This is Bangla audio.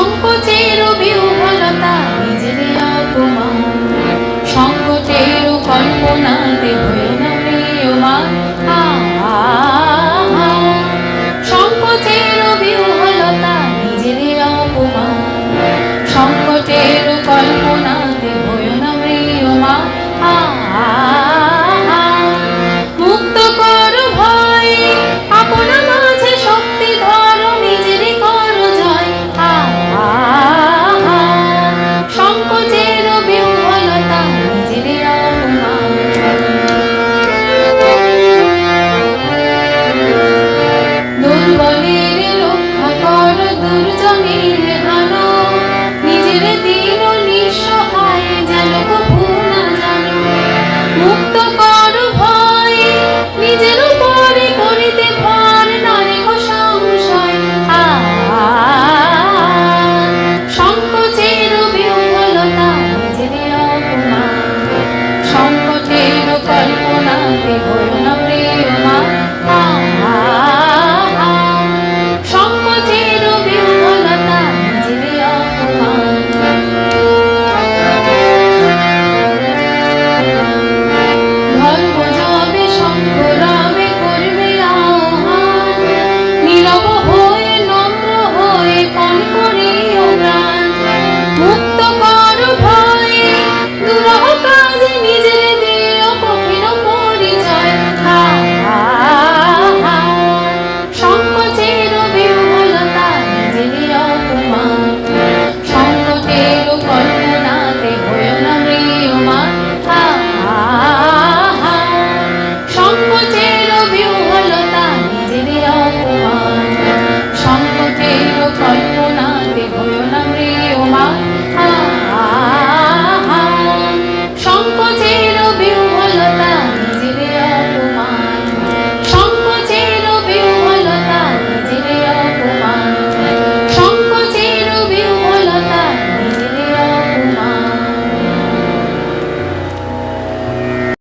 সংকোচের বিহ্বলতা নিজের অপমান, সংকটের কল্পনাতে হয়ে না প্রিয়মান। সংকোচের বিহ্বলতা নিজের অপমান, সংকটের কল্পনাতে হয়ে না প্রিয়মান। মুক্ত কর ভয়, আপনা মাঝে শক্তি ধর, নিজের কর জয়। সংকোচের বিহ্বলতা নিজের অপমান। দুর্বলের রক্ষা কর, দুর্জনের